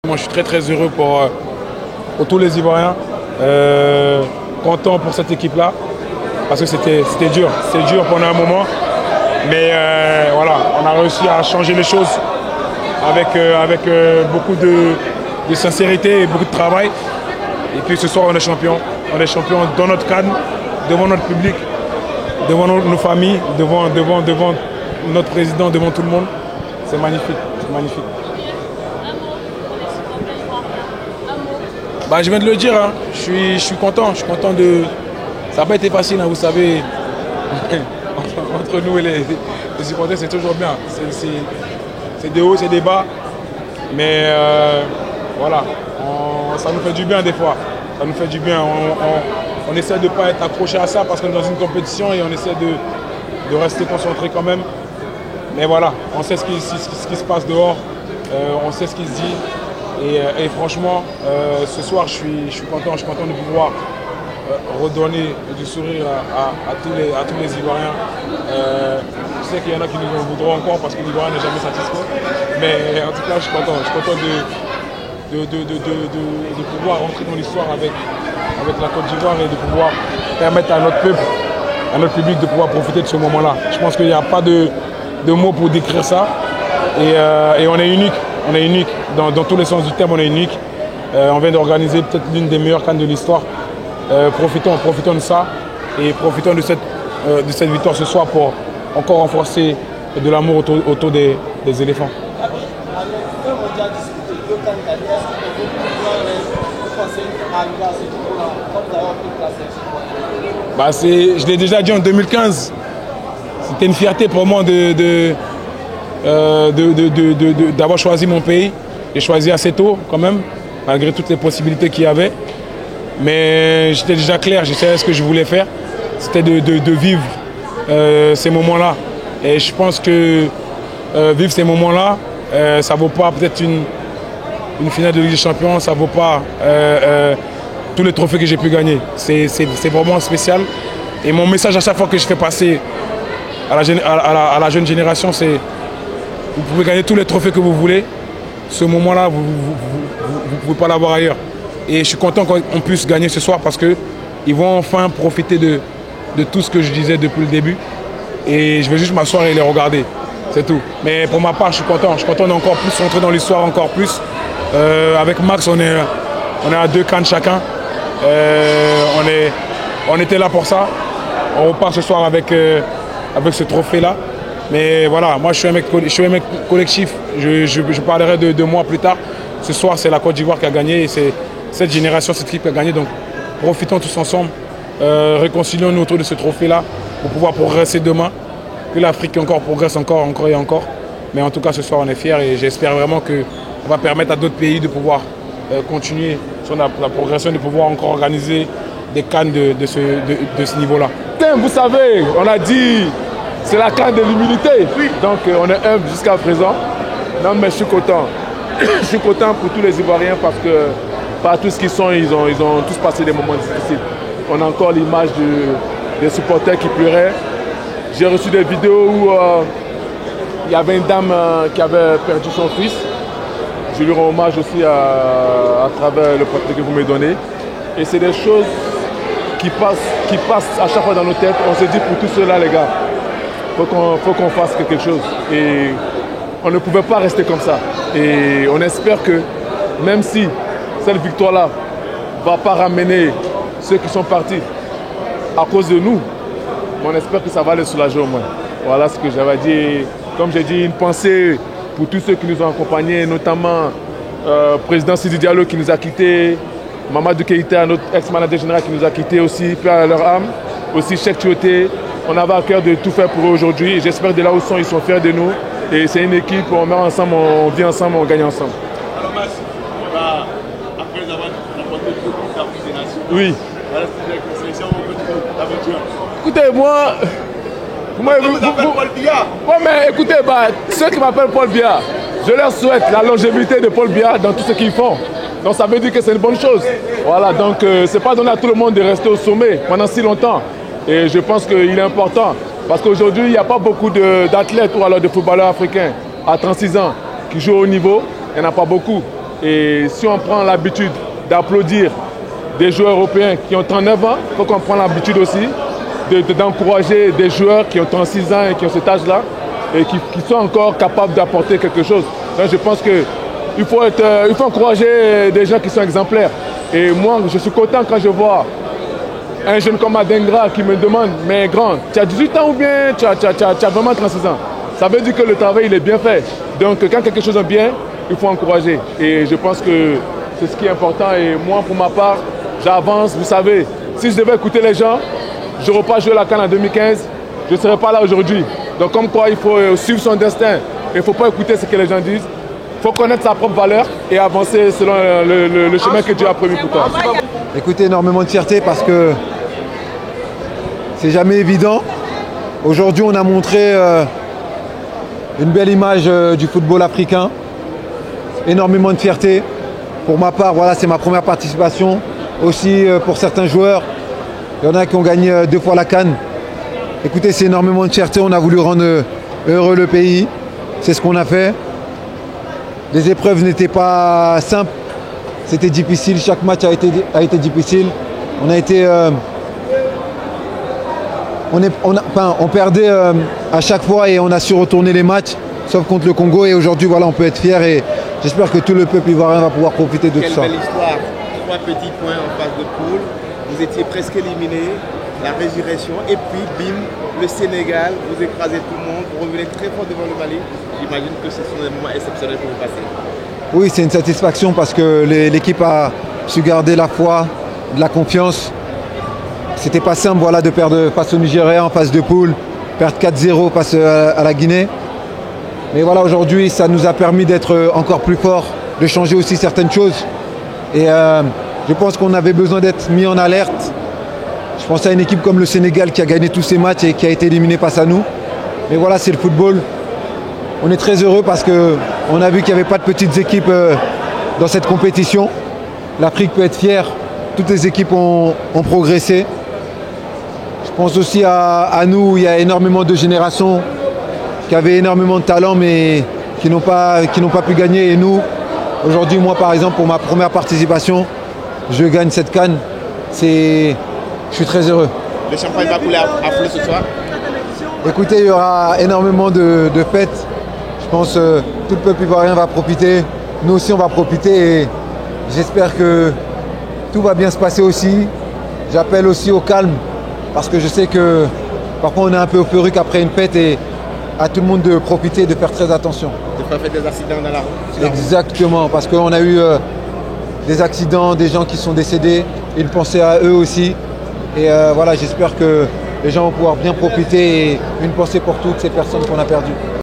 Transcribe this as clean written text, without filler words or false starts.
Moi, je suis très heureux pour tous les Ivoiriens, content pour cette équipe-là, parce que c'était dur pendant un moment, mais voilà, on a réussi à changer les choses avec beaucoup de sincérité et beaucoup de travail. Et puis ce soir, on est champion dans notre cadre, devant notre public, devant nos familles, devant notre président, devant tout le monde. C'est magnifique, c'est magnifique. Bah, je viens de le dire, hein. Je suis content de... Ça n'a pas été facile, hein, vous savez, entre nous et les supporters, c'est toujours bien. C'est des hauts, c'est des bas, mais voilà, ça nous fait du bien des fois. Ça nous fait du bien. On essaie de ne pas être accroché à ça parce qu'on est dans une compétition et on essaie de rester concentré quand même. Mais voilà, on sait ce qui se passe dehors, on sait ce qui se dit. Et franchement, ce soir, je suis content de pouvoir redonner du sourire à tous les Ivoiriens. Je sais qu'il y en a qui nous en voudront encore parce que l'Ivoirien n'est jamais satisfait. Mais en tout cas, je suis content de pouvoir rentrer dans l'histoire avec la Côte d'Ivoire et de pouvoir permettre à notre peuple, à notre public de pouvoir profiter de ce moment-là. Je pense qu'il n'y a pas de mots pour décrire ça. Et on est unique. On est unique, dans tous les sens du terme, on est unique. On vient d'organiser peut-être l'une des meilleures CAN de l'histoire. Profitons de ça et profitons de cette victoire ce soir pour encore renforcer de l'amour autour des éléphants. Bah, je l'ai déjà dit en 2015. C'était une fierté pour moi d'avoir choisi mon pays. J'ai choisi assez tôt quand même, malgré toutes les possibilités qu'il y avait. Mais j'étais déjà clair, je savais ce que je voulais faire. C'était de vivre ces moments-là. Et je pense que vivre ces moments-là, ça ne vaut pas peut-être une finale de Ligue des Champions, ça ne vaut pas tous les trophées que j'ai pu gagner. C'est vraiment spécial. Et mon message à chaque fois que je fais passer à la jeune génération, c'est: vous pouvez gagner tous les trophées que vous voulez. Ce moment-là, vous ne pouvez pas l'avoir ailleurs. Et je suis content qu'on puisse gagner ce soir parce qu'ils vont enfin profiter de tout ce que je disais depuis le début. Et je vais juste m'asseoir et les regarder. C'est tout. Mais pour ma part, je suis content d'encore plus rentrer dans l'histoire, encore plus. Avec Max, on est à 2 CAN chacun. On était là pour ça. On repart ce soir avec ce trophée-là. Mais voilà, moi je suis un mec collectif, je parlerai de moi plus tard. Ce soir, c'est la Côte d'Ivoire qui a gagné et c'est cette génération, cette équipe qui a gagné. Donc profitons tous ensemble, réconcilions-nous autour de ce trophée-là pour pouvoir progresser demain. Que l'Afrique progresse encore et encore. Mais en tout cas, ce soir, on est fiers et j'espère vraiment qu'on va permettre à d'autres pays de pouvoir continuer sur la progression, de pouvoir encore organiser des CAN de ce niveau-là. Vous savez, on a dit... C'est la CAN de l'humilité. Oui. Donc on est humble jusqu'à présent. Non mais je suis content. Je suis content pour tous les Ivoiriens parce que par tout ce qu'ils sont, ils ont tous passé des moments difficiles. On a encore l'image des supporters qui pleuraient. J'ai reçu des vidéos où il y avait une dame qui avait perdu son fils. Je lui rends hommage aussi à travers le portrait que vous me donnez. Et c'est des choses qui passent à chaque fois dans nos têtes. On se dit pour tout cela les gars, faut qu'on fasse quelque chose. Et on ne pouvait pas rester comme ça. Et on espère que même si cette victoire-là ne va pas ramener ceux qui sont partis à cause de nous, on espère que ça va les soulager au moins. Voilà ce que j'avais dit. Comme j'ai dit, une pensée pour tous ceux qui nous ont accompagnés, notamment le président Sidi Diallo qui nous a quittés, Mamadou Keïta, notre ex-manager général qui nous a quittés aussi, paix à leur âme, aussi Cheikh Tioté. On avait à cœur de tout faire pour eux aujourd'hui. J'espère de là où ils sont fiers de nous. Et c'est une équipe, on meurt ensemble, on vit ensemble, on gagne ensemble. Alors Max, après avoir remporté le Coupe d'Afrique des Nations, oui. Voilà, c'est la sélection d'aventure. Écoutez, moi, Paul Biya. Ouais, mais écoutez, ceux qui m'appellent Paul Biya, je leur souhaite la longévité de Paul Biya dans tout ce qu'ils font. Donc ça veut dire que c'est une bonne chose. Voilà, donc c'est pas donné à tout le monde de rester au sommet pendant si longtemps. Et je pense qu'il est important. Parce qu'aujourd'hui, il n'y a pas beaucoup d'athlètes ou alors de footballeurs africains à 36 ans qui jouent au haut niveau. Il n'y en a pas beaucoup. Et si on prend l'habitude d'applaudir des joueurs européens qui ont 39 ans, il faut qu'on prenne l'habitude aussi d'encourager des joueurs qui ont 36 ans et qui ont cet âge-là et qui sont encore capables d'apporter quelque chose. Donc je pense qu'il faut encourager des gens qui sont exemplaires. Et moi, je suis content quand je vois un jeune comme Adengra qui me demande « Mais grand, tu as 18 ans ou bien tu as vraiment 36 ans ?» Ça veut dire que le travail il est bien fait. Donc quand quelque chose est bien, il faut encourager. Et je pense que c'est ce qui est important. Et moi, pour ma part, j'avance. Vous savez, si je devais écouter les gens, je n'aurais pas joué la CAN en 2015, je ne serais pas là aujourd'hui. Donc comme quoi, il faut suivre son destin. Il ne faut pas écouter ce que les gens disent. Il faut connaître sa propre valeur et avancer selon le chemin que Dieu a prévu pour toi. Écoutez, énormément de fierté parce que c'est jamais évident. Aujourd'hui, on a montré une belle image du football africain. Énormément de fierté. Pour ma part, voilà, c'est ma première participation. Aussi pour certains joueurs, il y en a qui ont gagné 2 fois la CAN. Écoutez, c'est énormément de fierté. On a voulu rendre heureux le pays. C'est ce qu'on a fait. Les épreuves n'étaient pas simples. C'était difficile. Chaque match a été difficile. On a été... on perdait à chaque fois et on a su retourner les matchs, sauf contre le Congo. Et aujourd'hui, voilà, on peut être fier et j'espère que tout le peuple ivoirien va pouvoir profiter de tout ça. Quelle belle histoire. 3 petits points en phase de poule. Vous étiez presque éliminé. La résurrection. Et puis, bim, le Sénégal, vous écrasez tout le monde. Vous revenez très fort devant le Mali. J'imagine que ce sont des moments exceptionnels pour vous passer. Oui, c'est une satisfaction parce que l'équipe a su garder la foi, de la confiance. C'était pas simple, voilà, de perdre face au Nigeria en phase de poule, perdre 4-0 face à la Guinée. Mais voilà, aujourd'hui, ça nous a permis d'être encore plus forts, de changer aussi certaines choses. Et je pense qu'on avait besoin d'être mis en alerte. Je pense à une équipe comme le Sénégal qui a gagné tous ses matchs et qui a été éliminé face à nous. Mais voilà, c'est le football. On est très heureux parce qu'on a vu qu'il n'y avait pas de petites équipes dans cette compétition. L'Afrique peut être fière. Toutes les équipes ont progressé. Je pense aussi à nous, il y a énormément de générations qui avaient énormément de talent mais qui n'ont pas pu gagner. Et nous, aujourd'hui, moi par exemple, pour ma première participation, je gagne cette CAN. Je suis très heureux. Le champagne va couler à flot ce soir. Écoutez, il y aura énormément de fêtes. Je pense que tout le peuple ivoirien va profiter. Nous aussi, on va profiter et j'espère que tout va bien se passer aussi. J'appelle aussi au calme parce que je sais que parfois on est un peu euphorique après une fête et à tout le monde de profiter, de faire très attention. De ne pas faire des accidents dans la route. Exactement, parce qu'on a eu des accidents, des gens qui sont décédés. Une pensée à eux aussi. Et voilà, j'espère que les gens vont pouvoir bien profiter et une pensée pour toutes ces personnes qu'on a perdues.